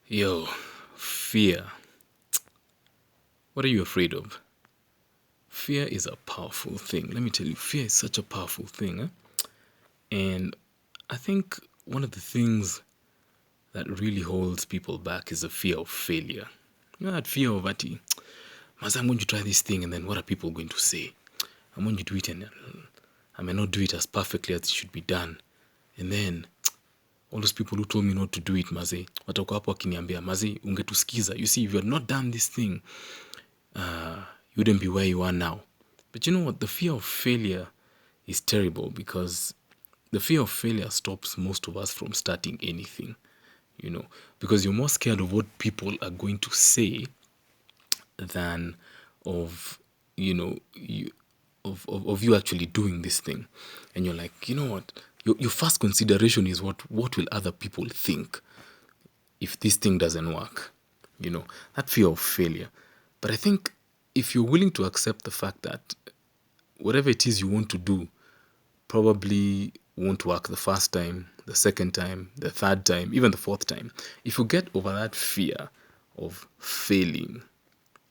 Yo, fear. What are you afraid of? Fear is a powerful thing. Let me tell you, fear is such a powerful thing. And I think one of the things that really holds people back is the fear of failure. You know, that fear of, Mas, I'm going to try this thing, and then what are people going to say? I'm going to do it, and I may not do it as perfectly as it should be done. And then all those people who told me not to do it, maze, watakuwa hapo wakiniambia, maze, ungetusikiza. You see, if you had not done this thing, you wouldn't be where you are now. But you know what? The fear of failure is terrible because the fear of failure stops most of us from starting anything, because you're more scared of what people are going to say than of, of you actually doing this thing. And you're like, you know what? Your first consideration is what will other people think if this thing doesn't work? That fear of failure. But I think if you're willing to accept the fact that whatever it is you want to do probably won't work the first time, the second time, the third time, even the fourth time, if you get over that fear of failing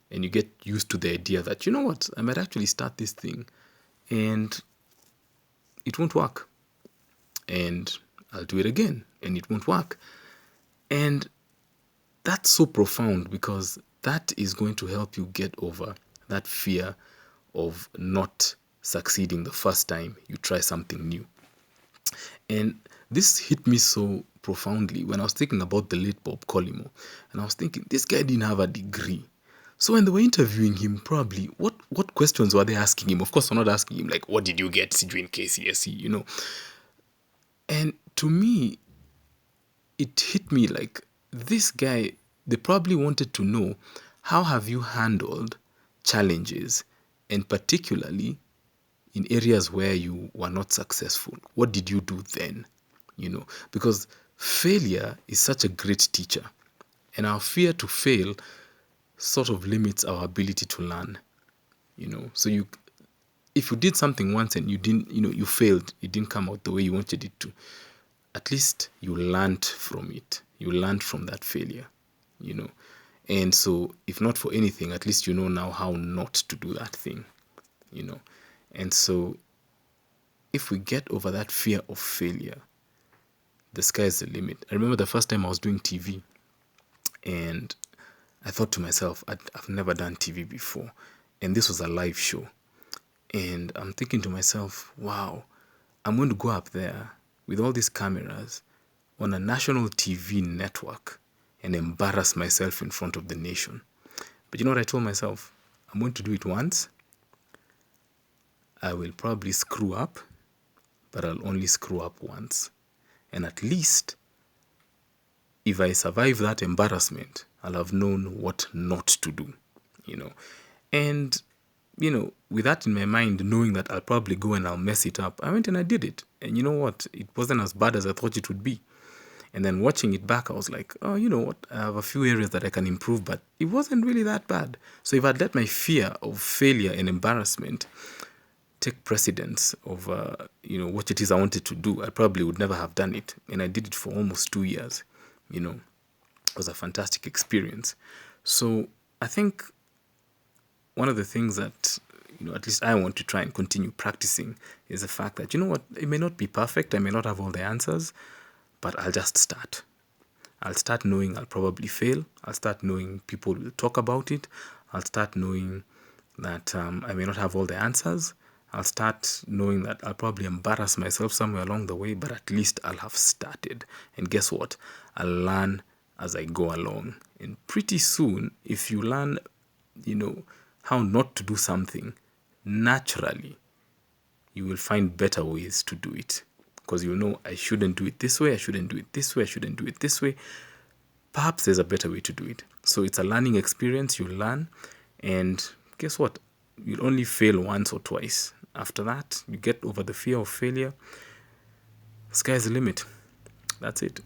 and you get used to the idea that, you know what, I might actually start this thing and it won't work, and I'll do it again and it won't work. And that's so profound because that is going to help you get over that fear of not succeeding the first time you try something new. And this hit me so profoundly when I was thinking about the late Bob Collymore. And I was thinking, this guy didn't have a degree. So when they were interviewing him, probably, what questions were they asking him? Of course, they're not asking him, like, what did you get during KCSE, And to me, it hit me like, this guy, they probably wanted to know, how have you handled challenges, and particularly in areas where you were not successful? What did you do then? Because failure is such a great teacher, and our fear to fail sort of limits our ability to learn. So if you did something once and you didn't, you failed, it didn't come out the way you wanted it to, at least you learned from it. You learned from that failure, And so if not for anything, at least you know now how not to do that thing, And so if we get over that fear of failure, the sky's the limit. I remember the first time I was doing TV, and I thought to myself, I've never done TV before, and this was a live show. And I'm thinking to myself, wow, I'm going to go up there with all these cameras on a national TV network and embarrass myself in front of the nation. But you know what I told myself? I'm going to do it once. I will probably screw up, but I'll only screw up once. And at least, if I survive that embarrassment, I'll have known what not to do, And, with that in my mind, knowing that I'll probably go and I'll mess it up, I went and I did it. And you know what? It wasn't as bad as I thought it would be. And then watching it back, I was like, oh, you know what? I have a few areas that I can improve, but it wasn't really that bad. So if I'd let my fear of failure and embarrassment take precedence over, what it is I wanted to do, I probably would never have done it. And I did it for almost 2 years. It was a fantastic experience. So I think one of the things that, at least I want to try and continue practicing is the fact that, you know what, it may not be perfect. I may not have all the answers, but I'll just start. I'll start knowing I'll probably fail. I'll start knowing people will talk about it. I'll start knowing that I may not have all the answers. I'll start knowing that I'll probably embarrass myself somewhere along the way, but at least I'll have started. And guess what? I'll learn as I go along. And pretty soon, if you learn, how not to do something, naturally, you will find better ways to do it. Because I shouldn't do it this way, I shouldn't do it this way, I shouldn't do it this way. Perhaps there's a better way to do it. So it's a learning experience. You learn, and guess what? You'll only fail once or twice. After that, you get over the fear of failure. Sky's the limit. That's it.